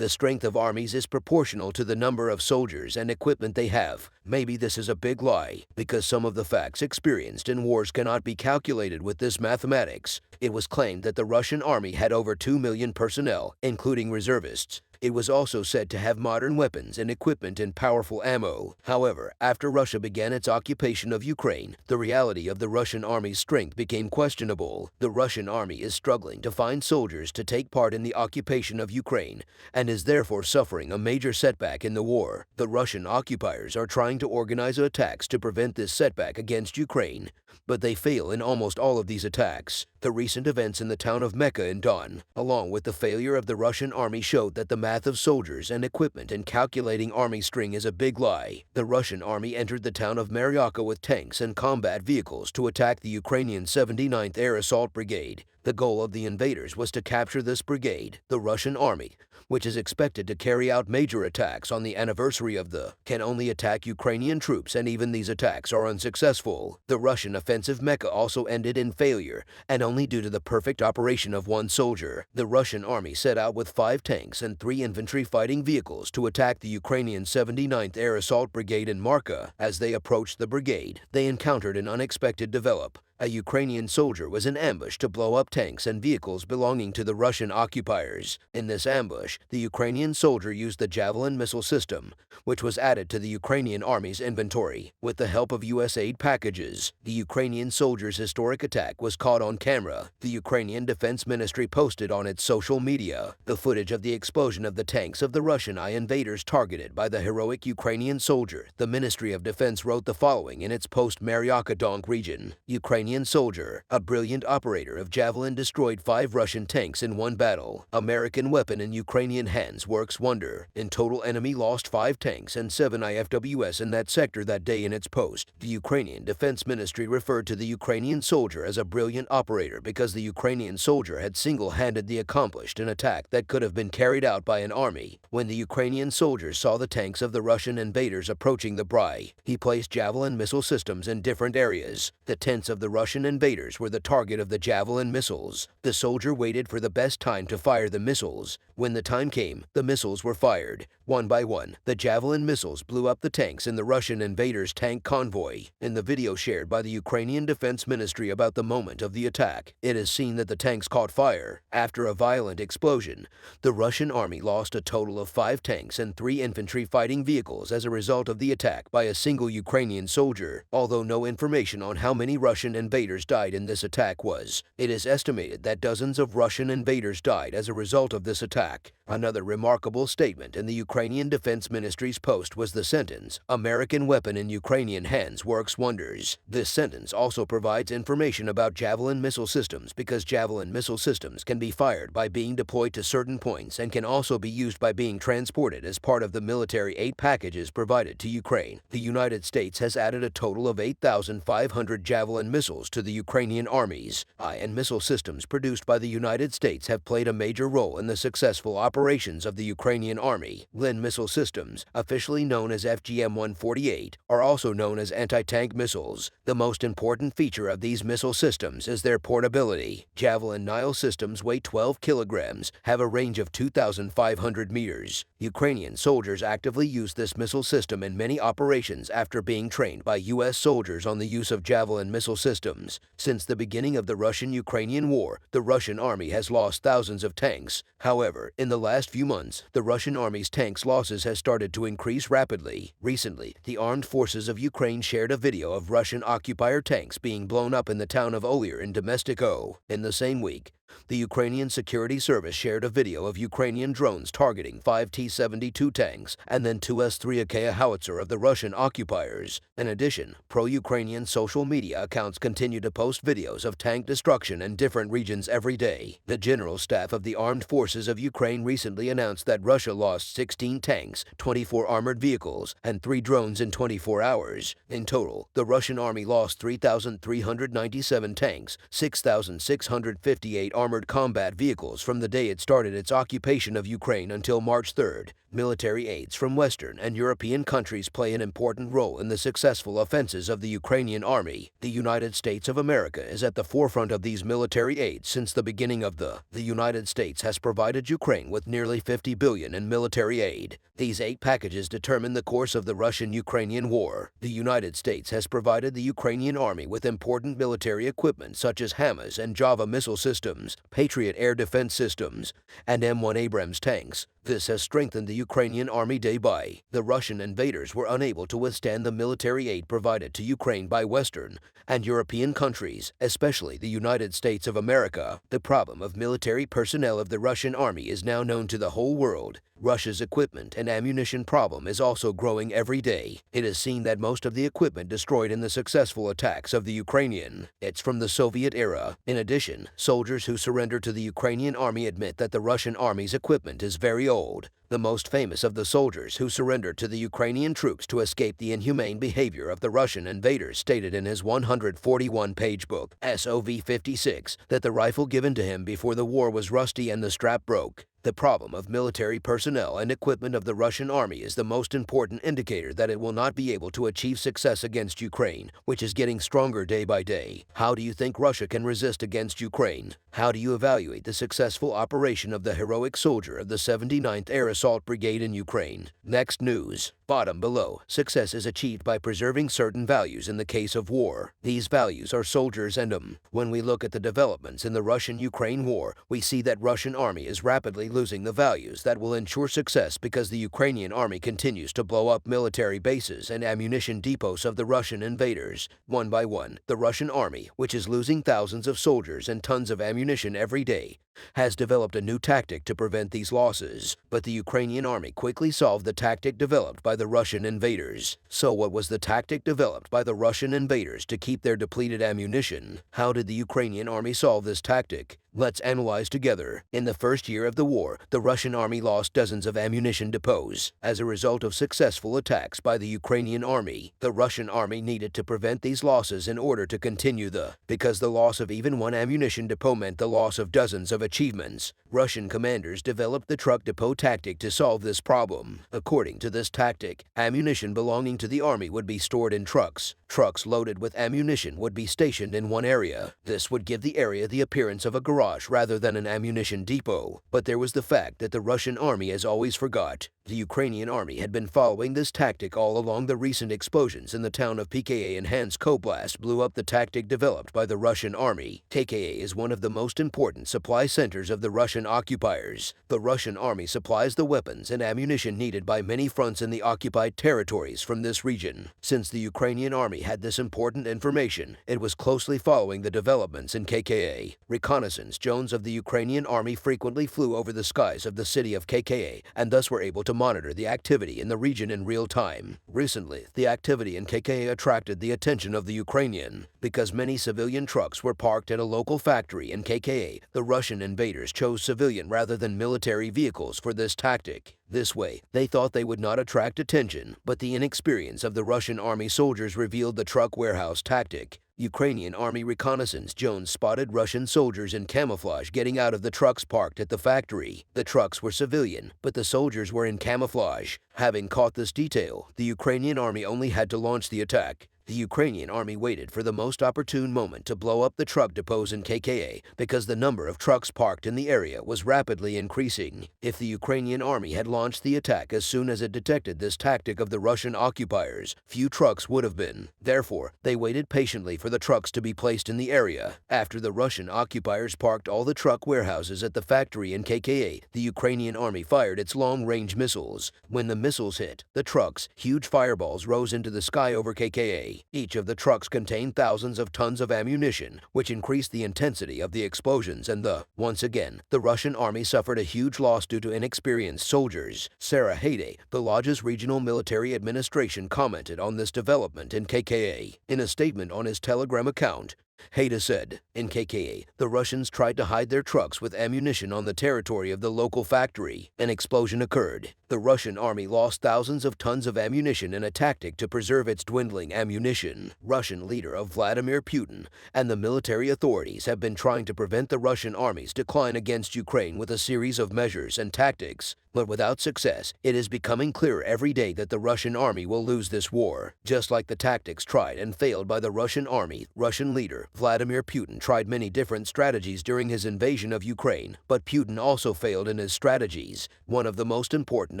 The strength of armies is proportional to the number of soldiers and equipment they have. Maybe this is a big lie, because some of the facts experienced in wars cannot be calculated with this mathematics. It was claimed that the Russian army had over 2 million personnel, including reservists. It was also said to have modern weapons and equipment and powerful ammo. However, after Russia began its occupation of Ukraine, the reality of the Russian army's strength became questionable. The Russian army is struggling to find soldiers to take part in the occupation of Ukraine and is therefore suffering a major setback in the war. The Russian occupiers are trying to organize attacks to prevent this setback against Ukraine, but they fail in almost all of these attacks. The recent events in the town of Mecca in Don, along with the failure of the Russian army, showed that the math of soldiers and equipment in calculating army string is a big lie. The Russian army entered the town of Mariaka with tanks and combat vehicles to attack the Ukrainian 79th Air Assault Brigade. The goal of the invaders was to capture this brigade. The Russian army, which is expected to carry out major attacks on the anniversary of the, can only attack Ukrainian troops, and even these attacks are unsuccessful. The Russian offensive Mecca also ended in failure, and only due to the perfect operation of one soldier. The Russian army set out with 5 tanks and 3 infantry fighting vehicles to attack the Ukrainian 79th Air Assault Brigade in Marka. As they approached the brigade, they encountered an unexpected develop. A Ukrainian soldier was in ambush to blow up tanks and vehicles belonging to the Russian occupiers. In this ambush, the Ukrainian soldier used the Javelin missile system, which was added to the Ukrainian army's inventory. With the help of U.S. aid packages, the Ukrainian soldier's historic attack was caught on camera. The Ukrainian Defense Ministry posted on its social media the footage of the explosion of the tanks of the Russian invaders targeted by the heroic Ukrainian soldier. The Ministry of Defense wrote the following in its post-Mariaka Donk region. Ukrainian soldier, a brilliant operator of Javelin, destroyed 5 Russian tanks in one battle. American weapon in Ukrainian hands works wonder. In total, enemy lost 5 tanks and 7 IFWS in that sector that day. In its post, the Ukrainian Defense Ministry referred to the Ukrainian soldier as a brilliant operator because the Ukrainian soldier had single-handedly accomplished an attack that could have been carried out by an army. When the Ukrainian soldier saw the tanks of the Russian invaders approaching the Bry, he placed Javelin missile systems in different areas. The tents of the Russian invaders were the target of the Javelin missiles. The soldier waited for the best time to fire the missiles. When the time came, the missiles were fired. One by one, the Javelin missiles blew up the tanks in the Russian invaders' tank convoy. In the video shared by the Ukrainian Defense Ministry about the moment of the attack, it is seen that the tanks caught fire. After a violent explosion, the Russian army lost a total of 5 tanks and 3 infantry fighting vehicles as a result of the attack by a single Ukrainian soldier. Although no information on how many Russian invaders died in this attack was, it is estimated that dozens of Russian invaders died as a result of this attack. Another remarkable statement in the Ukrainian Defense Ministry's post was the sentence, "American weapon in Ukrainian hands works wonders." This sentence also provides information about Javelin missile systems because Javelin missile systems can be fired by being deployed to certain points and can also be used by being transported as part of the military aid packages provided to Ukraine. The United States has added a total of 8,500 Javelin missiles to the Ukrainian armies. And missile systems produced by the United States have played a major role in the successful operations of the Ukrainian army. Lin missile systems, officially known as FGM-148, are also known as anti-tank missiles. The most important feature of these missile systems is their portability. Javelin Nile systems weigh 12 kilograms, have a range of 2,500 meters. Ukrainian soldiers actively use this missile system in many operations after being trained by U.S. soldiers on the use of Javelin missile systems. Since the beginning of the Russian-Ukrainian war, the Russian army has lost thousands of tanks. However, in the last few months, the Russian army's tanks losses has started to increase rapidly. Recently, the armed forces of Ukraine shared a video of Russian occupier tanks being blown up in the town of Olir in domestic O. In the same week, the Ukrainian Security Service shared a video of Ukrainian drones targeting 5 T-72 tanks and then 2 S-3 howitzer of the Russian occupiers. In addition, pro-Ukrainian social media accounts continue to post videos of tank destruction in different regions every day. The General Staff of the Armed Forces of Ukraine recently announced that Russia lost 16 tanks, 24 armored vehicles, and 3 drones in 24 hours. In total, the Russian army lost 3,397 tanks, 6,658 armored combat vehicles from the day it started its occupation of Ukraine until March 3rd. Military aids from Western and European countries play an important role in the successful offenses of the Ukrainian army. The United States of America is at the forefront of these military aids since the beginning of the United States has provided Ukraine with nearly $50 billion in military aid. These 8 packages determine the course of the Russian-Ukrainian war. The United States has provided the Ukrainian army with important military equipment such as HIMARS and Java missile systems, Patriot air defense systems, and M1 Abrams tanks. This has strengthened the Ukrainian army day by day. The Russian invaders were unable to withstand the military aid provided to Ukraine by Western and European countries, especially the United States of America. The problem of military personnel of the Russian army is now known to the whole world. Russia's equipment and ammunition problem is also growing every day. It is seen that most of the equipment destroyed in the successful attacks of the Ukrainian, it's from the Soviet era. In addition, soldiers who surrender to the Ukrainian army admit that the Russian army's equipment is very old. The most famous of the soldiers who surrendered to the Ukrainian troops to escape the inhumane behavior of the Russian invaders stated in his 141-page book, SOV-56, that the rifle given to him before the war was rusty and the strap broke. The problem of military personnel and equipment of the Russian army is the most important indicator that it will not be able to achieve success against Ukraine, which is getting stronger day by day. How do you think Russia can resist against Ukraine? How do you evaluate the successful operation of the heroic soldier of the 79th Air Assault Brigade in Ukraine? Next news. Bottom below. Success is achieved by preserving certain values in the case of war. These values are soldiers and When we look at the developments in the Russian-Ukraine war, we see that Russian army is rapidly losing the values that will ensure success because the Ukrainian army continues to blow up military bases and ammunition depots of the Russian invaders. One by one, the Russian army, which is losing thousands of soldiers and tons of ammunition every day, has developed a new tactic to prevent these losses. But the Ukrainian army quickly solved the tactic developed by the Russian invaders. So what was the tactic developed by the Russian invaders to keep their depleted ammunition? How did the Ukrainian army solve this tactic? Let's analyze together. In the first year of the war, the Russian army lost dozens of ammunition depots. As a result of successful attacks by the Ukrainian army, the Russian army needed to prevent these losses in order to continue because the loss of even one ammunition depot meant the loss of dozens of achievements. Russian commanders developed the truck depot tactic to solve this problem. According to this tactic, ammunition belonging to the army would be stored in trucks. Trucks loaded with ammunition would be stationed in one area. This would give the area the appearance of a garage rather than an ammunition depot. But there was the fact that the Russian army has always forgot. The Ukrainian army had been following this tactic all along. The recent explosions in the town of PKA and Hansko Blast blew up the tactic developed by the Russian army. PKA is one of the most important supply centers of the Russian occupiers. The Russian army supplies the weapons and ammunition needed by many fronts in the occupied territories from this region. Since the Ukrainian army had this important information, it was closely following the developments in KKA. Reconnaissance drones of the Ukrainian army frequently flew over the skies of the city of KKA and thus were able to monitor the activity in the region in real time. Recently, the activity in KKA attracted the attention of the Ukrainian. Because many civilian trucks were parked at a local factory in KKA, the Russian invaders chose civilian rather than military vehicles for this tactic. This way, they thought they would not attract attention, but the inexperience of the Russian army soldiers revealed the truck warehouse tactic. Ukrainian army reconnaissance drones spotted Russian soldiers in camouflage getting out of the trucks parked at the factory. The trucks were civilian, but the soldiers were in camouflage. Having caught this detail, the Ukrainian army only had to launch the attack. The Ukrainian army waited for the most opportune moment to blow up the truck depots in KKA because the number of trucks parked in the area was rapidly increasing. If the Ukrainian army had launched the attack as soon as it detected this tactic of the Russian occupiers, few trucks would have been. Therefore, they waited patiently for the trucks to be placed in the area. After the Russian occupiers parked all the truck warehouses at the factory in KKA, the Ukrainian army fired its long-range missiles. When the missiles hit the trucks, huge fireballs rose into the sky over KKA. Each of the trucks contained thousands of tons of ammunition, which increased the intensity of the explosions and once again, the Russian army suffered a huge loss due to inexperienced soldiers. Sarah Hayday, the Lodge's regional military administration, commented on this development in KKA. In a statement on his Telegram account, Haida said. In KKA, the Russians tried to hide their trucks with ammunition on the territory of the local factory. An explosion occurred. The Russian army lost thousands of tons of ammunition in a tactic to preserve its dwindling ammunition. Russian leader of Vladimir Putin and the military authorities have been trying to prevent the Russian army's decline against Ukraine with a series of measures and tactics. But without success, it is becoming clearer every day that the Russian army will lose this war. Just like the tactics tried and failed by the Russian army, Russian leader Vladimir Putin tried many different strategies during his invasion of Ukraine, but Putin also failed in his strategies. One of the most important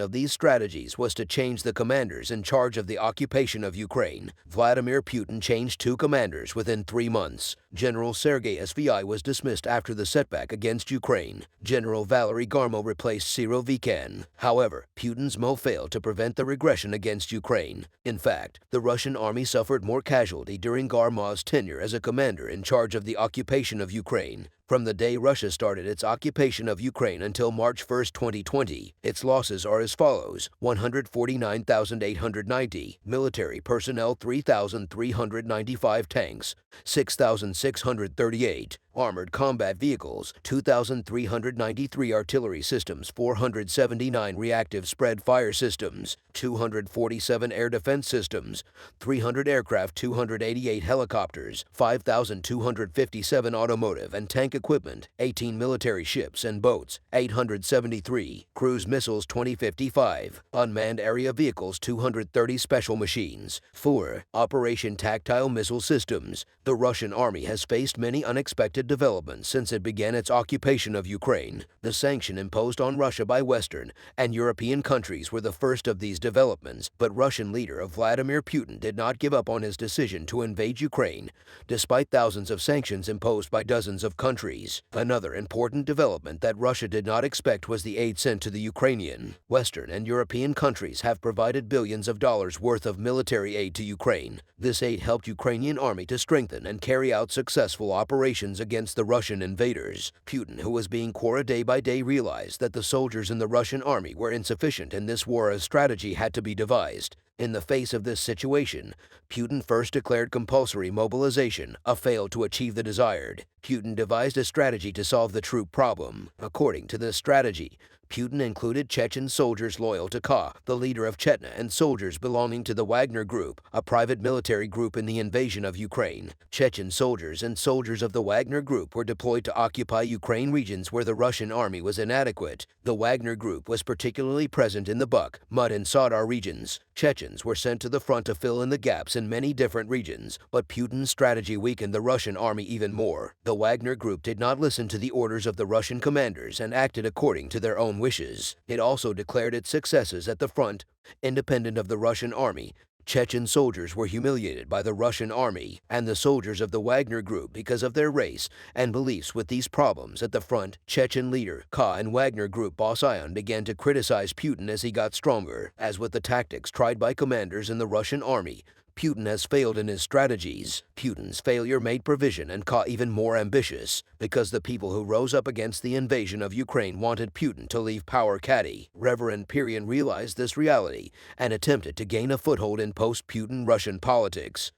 of these strategies was to change the commanders in charge of the occupation of Ukraine. Vladimir Putin changed 2 commanders within 3 months. General Sergei Svi was dismissed after the setback against Ukraine. General Valery Garmo replaced Cyril Vikan. However, Putin's move failed to prevent the regression against Ukraine. In fact, the Russian army suffered more casualty during Garmov's tenure as a commander in charge of the occupation of Ukraine. From the day Russia started its occupation of Ukraine until March 1, 2020, its losses are as follows: 149,890, military personnel 3,395 tanks, 6,638, armored combat vehicles 2,393, artillery systems 479, reactive spread fire systems 247, air defense systems 300, aircraft 288, helicopters 5,257, automotive and tank equipment 18, military ships and boats 873, cruise missiles 2055, unmanned area vehicles 230, special machines 4, Operation Tactile Missile Systems. The Russian army has faced many unexpected developments since it began its occupation of Ukraine. The sanction imposed on Russia by Western and European countries were the first of these developments, but Russian leader Vladimir Putin did not give up on his decision to invade Ukraine, despite thousands of sanctions imposed by dozens of countries. Another important development that Russia did not expect was the aid sent to the Ukrainian. Western and European countries have provided billions of dollars worth of military aid to Ukraine. This aid helped Ukrainian army to strengthen and carry out successful operations against the Russian invaders. Putin, who was being quartered day by day, realized that the soldiers in the Russian army were insufficient in this war. A strategy had to be devised. In the face of this situation, Putin first declared compulsory mobilization, a fail to achieve the desired. Putin devised a strategy to solve the troop problem. According to this strategy, Putin included Chechen soldiers loyal to Ka, the leader of Chechnya, and soldiers belonging to the Wagner Group, a private military group in the invasion of Ukraine. Chechen soldiers and soldiers of the Wagner Group were deployed to occupy Ukraine regions where the Russian army was inadequate. The Wagner Group was particularly present in the Buk, Mud, and Sardar regions. Chechens were sent to the front to fill in the gaps in many different regions, but Putin's strategy weakened the Russian army even more. The Wagner Group did not listen to the orders of the Russian commanders and acted according to their own wishes. It also declared its successes at the front. Independent of the Russian army, Chechen soldiers were humiliated by the Russian army and the soldiers of the Wagner Group because of their race and beliefs. With these problems at the front, Chechen leader Ka and Wagner Group boss Ion began to criticize Putin as he got stronger. As with the tactics tried by commanders in the Russian army, Putin has failed in his strategies. Putin's failure made provision and Ka even more ambitious, because the people who rose up against the invasion of Ukraine wanted Putin to leave power. Caddy, Reverend Pirian realized this reality and attempted to gain a foothold in post-Putin Russian politics.